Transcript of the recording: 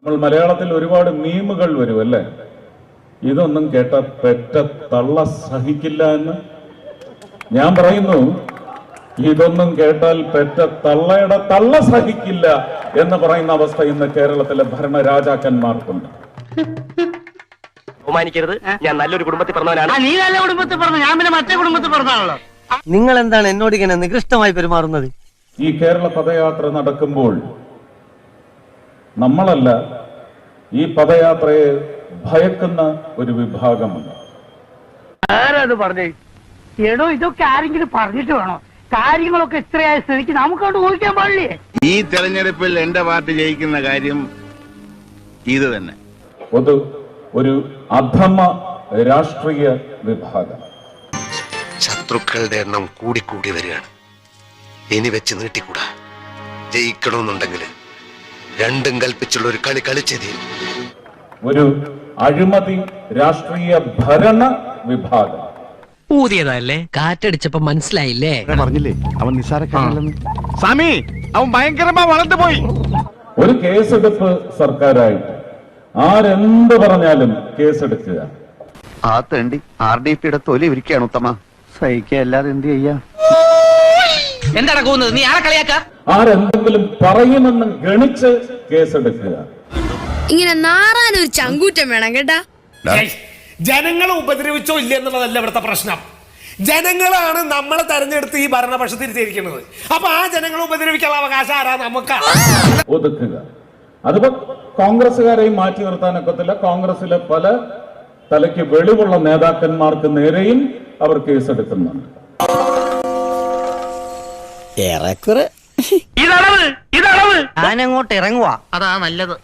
നമ്മൾ മലയാളത്തിൽ ഒരുപാട് മീമുകൾ വരും അല്ലേ? ഇതൊന്നും കേട്ട പെറ്റ തള്ള സഹിക്കില്ല എന്ന് ഞാൻ പറയുന്നു. ഇതൊന്നും കേട്ടാൽ പെറ്റ തള്ളയുടെ തള്ള സഹിക്കില്ല എന്ന് പറയുന്ന അവസ്ഥ ഇന്ന് കേരളത്തിലെ ഭരണരാജാക്കന്മാർക്കുണ്ട്. ബഹുമാനിക്കരുത്, ഞാൻ നല്ലൊരു കുടുംബത്തിൽ പറഞ്ഞവനാണ്. നീ നല്ല കുടുംബത്തിൽ പറഞ്ഞു, ഞാൻ പിന്നെ മറ്റേ കുടുംബത്തിൽ പറഞ്ഞാണല്ലോ. നിങ്ങൾ എന്താണ് എന്നോട് ഇങ്ങനെ നികൃഷ്ടമായി പെരുമാറുന്നത്? ഈ കേരള പദയാത്ര നടക്കുമ്പോൾ നമ്മളല്ല, ഈ പദയാത്രയെ ഭയക്കുന്ന ഒരു വിഭാഗമുണ്ട്. ആരത് പറഞ്ഞേ? എടോ, ഇതൊക്കെ ആരെങ്കിലും പറഞ്ഞിട്ട് വേണോ? കാര്യങ്ങളൊക്കെ ഇത്രയായ സ്ഥിതിക്ക് നമുക്കോട്ട് ഊഹിക്കാൻ പാടില്ലേ? ഈ തെരഞ്ഞെടുപ്പിൽ എന്റെ പാർട്ടി ജയിക്കുന്ന കാര്യം ഇത് തന്നെ. ഒരു അധമ രാഷ്ട്രീയ വിഭാഗം. ശത്രുക്കളുടെ എണ്ണം കൂടിക്കൂടി വരികയാണ്. ഇനി വെച്ച് നീട്ടിക്കൂടാ. ജയിക്കണമെന്നുണ്ടെങ്കിൽ രണ്ടും കൽപ്പിച്ചുള്ള ഒരു കളി കളിച്ചേ തീരും. ഒരു അഴിമതി രാഷ്ട്രീയ ഭരണ വിഭാഗം. ഊതിയതല്ലേ, കാറ്റടിച്ചപ്പോ മനസ്സിലായില്ലേ? പറഞ്ഞില്ലേ അവൻ നിസ്സാരക്കാരല്ലെന്ന്. സ്വാമി, അവൻ ഭയങ്കരമായി വളർന്നു പോയി. ഒരു കേസെടുപ്പ് സർക്കാരായിട്ട് ആരെന്ത് പറഞ്ഞാലും കേസെടുക്കുക. ആ തേണ്ടി RDPയുടെ തൊലി ഇരിക്കുകയാണ് ഉത്തമ. സഹിക്കല്ലാതെ എന്ത് ചെയ്യാ? എന്താണ് പോകുന്നത്? നീ ആരെ കളിയാക്ക? ആരെന്തെങ്കിലും പറയുമെന്ന് ഗണിച്ച് കേസെടുക്കുക. ഇങ്ങനെ നാറാനൊരു ചങ്കൂറ്റം വേണം കേട്ടാ. ജനങ്ങളെ ഉപദ്രവിച്ചോ ഇല്ല എന്നുള്ളതല്ല ഇവിടുത്തെ പ്രശ്നം. ജനങ്ങളാണ് നമ്മളെ തെരഞ്ഞെടുത്ത് ഈ ഭരണപക്ഷത്തിൽ തിരിച്ചിരിക്കുന്നത്. അപ്പൊ ആ ജനങ്ങളെ ഉപദ്രവിക്കാനുള്ള അവകാശം ആരാ? നമുക്ക് ഒതുക്കുക. അതിപ്പോ കോൺഗ്രസുകാരെയും മാറ്റി നിർത്താനൊക്കത്തില്ല. കോൺഗ്രസിലെ പല തലയ്ക്ക് വെളിവുള്ള നേതാക്കന്മാർക്ക് നേരെയും അവർ കേസെടുക്കുന്നുണ്ട്. ഏറെക്കുറെ ഇതളവ് ഞാനങ്ങോട്ട് ഇറങ്ങുവാ. അതാ നല്ലത്.